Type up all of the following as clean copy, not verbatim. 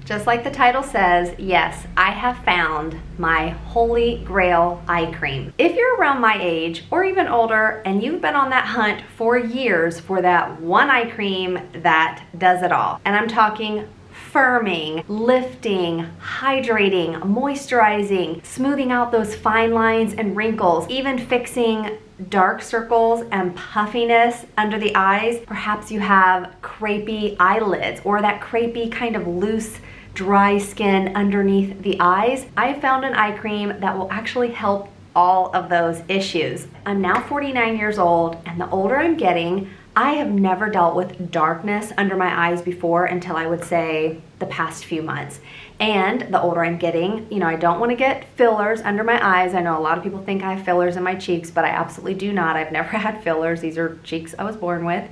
Just like the title says, yes, I have found my holy grail eye cream. If you're around my age or even older and you've been on that hunt for years for that one eye cream that does it all, and I'm talking firming, lifting, hydrating, moisturizing, smoothing out those fine lines and wrinkles, even fixing dark circles and puffiness under the eyes. Perhaps you have crepey eyelids or that crepey kind of loose dry skin underneath the eyes. I have found an eye cream that will actually help all of those issues. I'm now 49 years old, and the older I'm getting, I have never dealt with darkness under my eyes before until I would say the past few months. And the older I'm getting, you know, I don't want to get fillers under my eyes. I know a lot of people think I have fillers in my cheeks, but I absolutely do not. I've never had fillers. These are cheeks I was born with.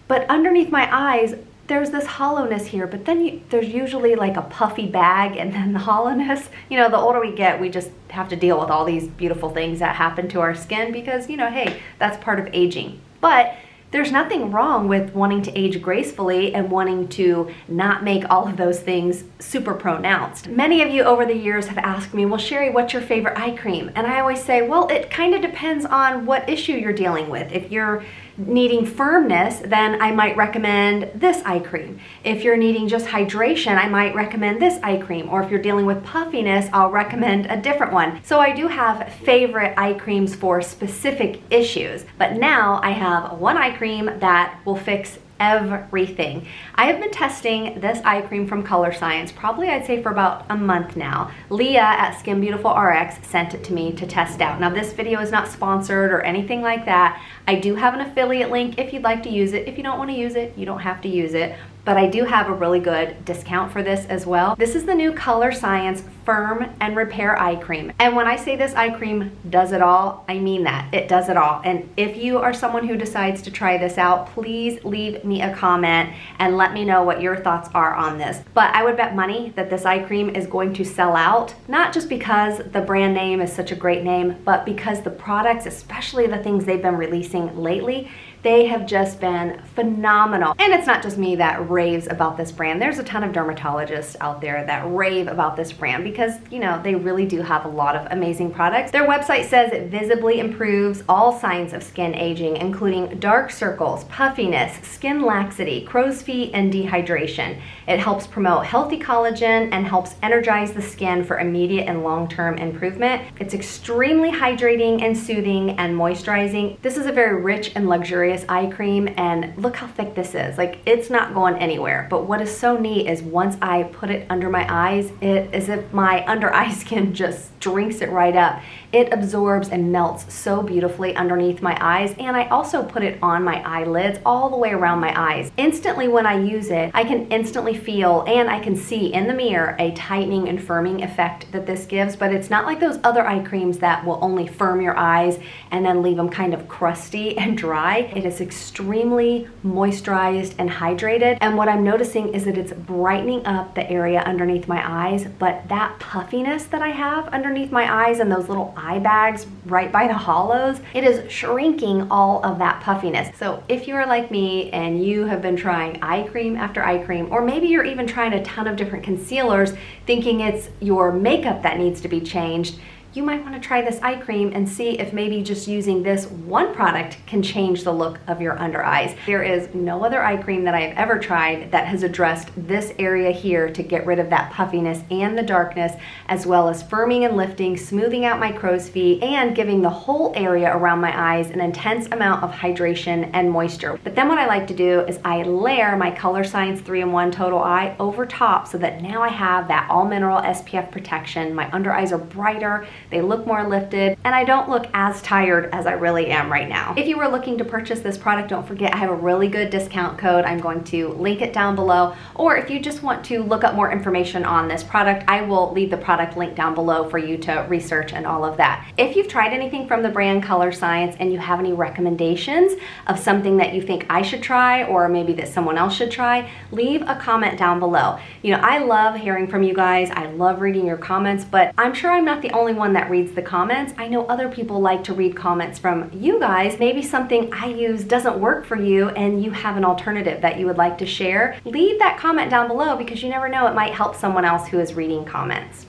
But underneath my eyes, there's this hollowness here, but then there's usually like a puffy bag and then the hollowness. You know, the older we get, we just have to deal with all these beautiful things that happen to our skin because, you know, hey, that's part of aging. But there's nothing wrong with wanting to age gracefully and wanting to not make all of those things super pronounced. Many of you over the years have asked me, well, Sherry, what's your favorite eye cream? And I always say, well, it kind of depends on what issue you're dealing with. If you're needing firmness, then I might recommend this eye cream. If you're needing just hydration, I might recommend this eye cream. Or if you're dealing with puffiness, I'll recommend a different one. So I do have favorite eye creams for specific issues, but now I have one eye cream that will fix everything. I have been testing this eye cream from Colorescience probably I'd say for about a month now. Leah at Skin Beautiful RX sent it to me to test out. Now this video is not sponsored or anything like that. I do have an affiliate link if you'd like to use it. If you don't want to use it, you don't have to use it. But I do have a really good discount for this as well. This is the new Colorescience Firm and Repair Eye Cream. And when I say this eye cream does it all, I mean that. It does it all. And if you are someone who decides to try this out, please leave me a comment and let me know what your thoughts are on this. But I would bet money that this eye cream is going to sell out, not just because the brand name is such a great name, but because the products, especially the things they've been releasing lately, they have just been phenomenal. And it's not just me that raves about this brand. There's a ton of dermatologists out there that rave about this brand because, you know, they really do have a lot of amazing products. Their website says it visibly improves all signs of skin aging, including dark circles, puffiness, skin laxity, crow's feet, and dehydration. It helps promote healthy collagen and helps energize the skin for immediate and long-term improvement. It's extremely hydrating and soothing and moisturizing. This is a very rich and luxurious eye cream, and look how thick this is. Like, it's not going anywhere. But what is so neat is once I put it under my eyes, it is if my under eye skin just drinks it right up. It absorbs and melts so beautifully underneath my eyes, and I also put it on my eyelids all the way around my eyes. Instantly when I use it, I can instantly feel and I can see in the mirror a tightening and firming effect that this gives, but it's not like those other eye creams that will only firm your eyes and then leave them kind of crusty and dry. It is extremely moisturized and hydrated, and what I'm noticing is that it's brightening up the area underneath my eyes, but that puffiness that I have underneath my eyes and those little eye bags right by the hollows, it is shrinking all of that puffiness. So if you are like me and you have been trying eye cream after eye cream, or maybe you're even trying a ton of different concealers thinking it's your makeup that needs to be changed, you might want to try this eye cream and see if maybe just using this one product can change the look of your under eyes. There is no other eye cream that I have ever tried that has addressed this area here to get rid of that puffiness and the darkness, as well as firming and lifting, smoothing out my crow's feet, and giving the whole area around my eyes an intense amount of hydration and moisture. But then what I like to do is I layer my Colorescience 3-in-1 Total Eye over top so that now I have that all mineral SPF protection. My under eyes are brighter, they look more lifted, and I don't look as tired as I really am right now. If you were looking to purchase this product, don't forget I have a really good discount code. I'm going to link it down below, or if you just want to look up more information on this product, I will leave the product link down below for you to research and all of that. If you've tried anything from the brand Colorescience and you have any recommendations of something that you think I should try, or maybe that someone else should try, leave a comment down below. You know, I love hearing from you guys. I love reading your comments, but I'm sure I'm not the only one one that reads the comments. I know other people like to read comments from you guys. Maybe something I use doesn't work for you and you have an alternative that you would like to share. Leave that comment down below because you never know, it might help someone else who is reading comments.